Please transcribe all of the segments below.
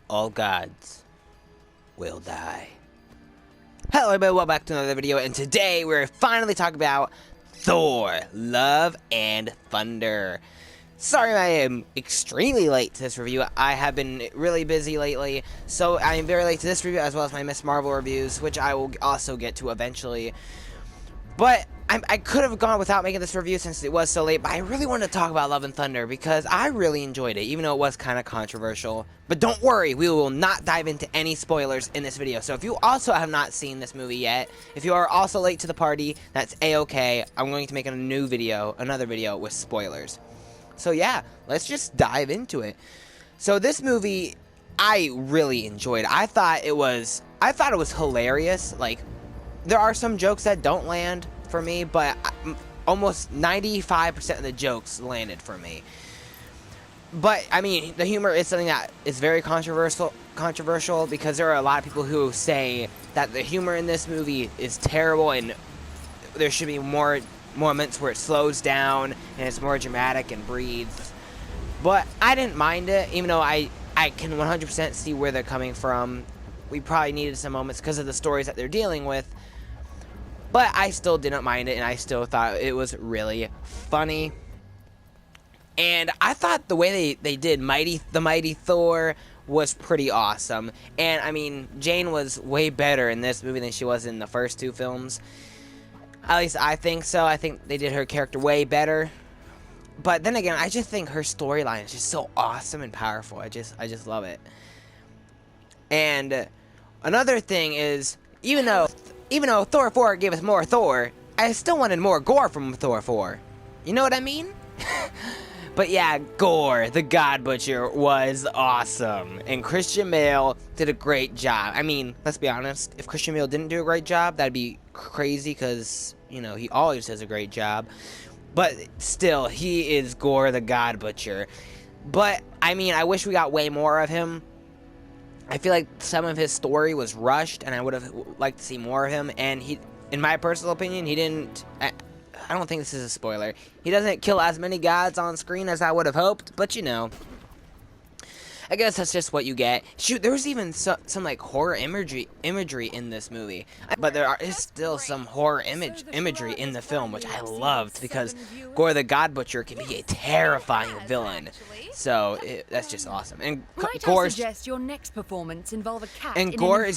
all gods will die. Hello everybody, welcome back to another video, and today we're finally talking about Thor, Love and Thunder. Sorry I am extremely late to this review. I have been really busy lately, so I am very late to this review as well as my Miss Marvel reviews, which I will also get to eventually. But I could have gone without making this review since it was so late, but I really wanted to talk about Love and Thunder because I really enjoyed it, even though it was kind of controversial. But don't worry, we will not dive into any spoilers in this video. So if you also have not seen this movie yet, if you are also late to the party, that's a-okay. I'm going to make another video with spoilers. So yeah, let's just dive into it. So this movie, I really enjoyed. I thought it was hilarious. Like, there are some jokes that don't land for me, but almost 95% of the jokes landed for me. But I mean, the humor is something that is very controversial because there are a lot of people who say that the humor in this movie is terrible and there should be more moments where it slows down and it's more dramatic and breathes. But I didn't mind it, even though I can 100% see where they're coming from. We probably needed some moments because of the stories that they're dealing with. But I still didn't mind it, and I still thought it was really funny. And I thought the way they did the Mighty Thor was pretty awesome. And, I mean, Jane was way better in this movie than she was in the first two films. At least I think so. I think they did her character way better. But then again, I just think her storyline is just so awesome and powerful. I just love it. And another thing is, even though Thor 4 gave us more Thor, I still wanted more Gorr from Thor 4. You know what I mean? But yeah, Gorr the God Butcher was awesome. And Christian Bale did a great job. I mean, let's be honest, if Christian Bale didn't do a great job, that'd be crazy because, you know, he always does a great job. But still, he is Gorr the God Butcher. But, I mean, I wish we got way more of him. I feel like some of his story was rushed, and I would have liked to see more of him. And he, in my personal opinion, he didn't. I don't think this is a spoiler. He doesn't kill as many gods on screen as I would have hoped, but you know, I guess that's just what you get. Shoot, there was even some like horror imagery in this movie, but there is still some horror imagery in the film, which I loved because Gorr the God Butcher can be a terrifying villain. So that's just awesome. And Gorr is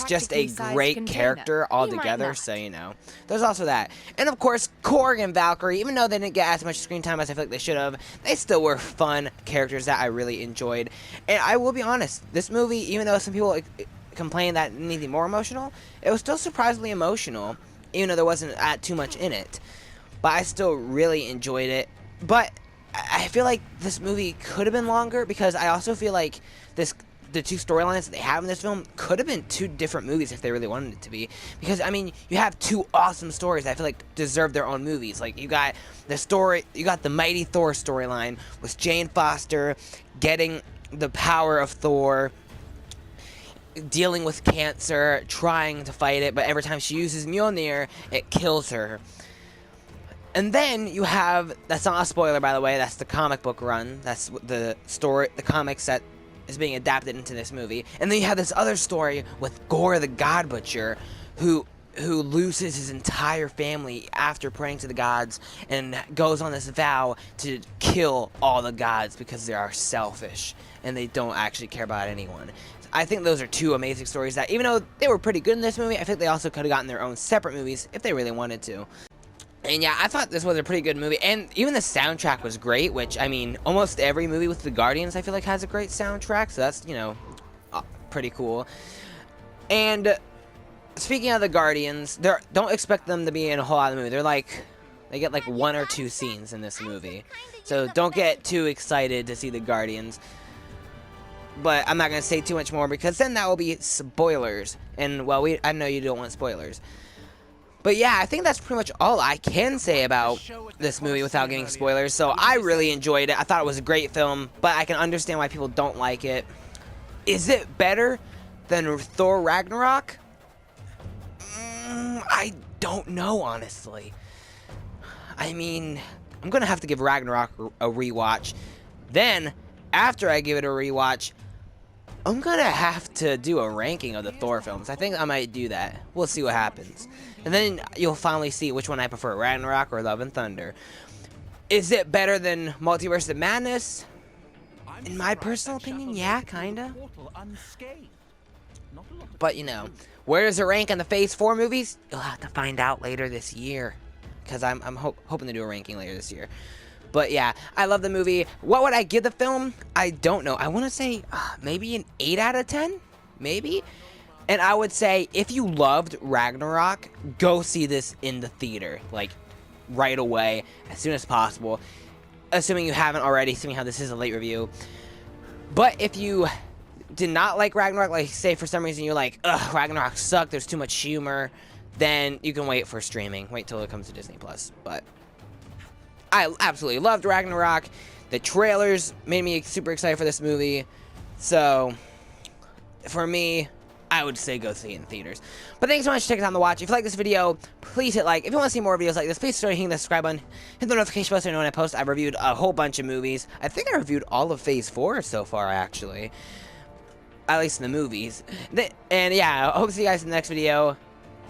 just a great character altogether. So you know, there's also that. And of course, Korg and Valkyrie, even though they didn't get as much screen time as I feel like they should have, they still were fun characters that I really enjoyed. And I will be honest, this movie, even though some people complain that it needed more emotional, it was still surprisingly emotional, even though there wasn't too much in it. But I still really enjoyed it. But I feel like this movie could have been longer because I also feel like the two storylines that they have in this film could have been two different movies if they really wanted it to be. Because, I mean, you have two awesome stories that I feel like deserve their own movies. Like, you got the Mighty Thor storyline with Jane Foster getting the power of Thor, dealing with cancer, trying to fight it, but every time she uses Mjolnir, it kills her. And then you have, that's not a spoiler by the way, that's the comic book run, that's the story, the comics that is being adapted into this movie. And then you have this other story with Gorr the God Butcher, who loses his entire family after praying to the gods and goes on this vow to kill all the gods because they are selfish and they don't actually care about anyone. I think those are two amazing stories that, even though they were pretty good in this movie, I think they also could have gotten their own separate movies if they really wanted to. And yeah, I thought this was a pretty good movie, and even the soundtrack was great, which, I mean, almost every movie with the Guardians, I feel like, has a great soundtrack, so that's, you know, pretty cool. And speaking of the Guardians, don't expect them to be in a whole lot of the movie. They get like one or two scenes in this movie, so don't get too excited to see the Guardians. But I'm not going to say too much more because then that will be spoilers, and, well, I know you don't want spoilers. But yeah, I think that's pretty much all I can say about this movie without getting spoilers. So I really enjoyed it. I thought it was a great film, but I can understand why people don't like it. Is it better than Thor Ragnarok? I don't know, honestly. I mean, I'm going to have to give Ragnarok a rewatch. Then, after I give it a rewatch, I'm gonna have to do a ranking of the Thor films. I think I might do that. We'll see what happens. And then you'll finally see which one I prefer, Ragnarok or Love and Thunder. Is it better than Multiverse of Madness? In my personal opinion, yeah, kinda. But, you know, where does it rank on the Phase 4 movies? You'll have to find out later this year. Because I'm hoping to do a ranking later this year. But yeah, I love the movie. What would I give the film? I don't know. I want to say maybe an 8 out of 10? Maybe? And I would say if you loved Ragnarok, go see this in the theater. Like, right away, as soon as possible. Assuming you haven't already, assuming how this is a late review. But if you did not like Ragnarok, like say for some reason you're like, ugh, Ragnarok sucked, there's too much humor, then you can wait for streaming. Wait till it comes to Disney+. But I absolutely loved Ragnarok. The trailers made me super excited for this movie. So, for me, I would say go see it in theaters. But thanks so much for taking time to watch. If you like this video, please hit like. If you want to see more videos like this, please start hitting the subscribe button. Hit the notification bell so you know when I post. I've reviewed a whole bunch of movies. I think I reviewed all of Phase 4 so far, actually. At least in the movies. And yeah, I hope to see you guys in the next video.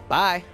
Bye.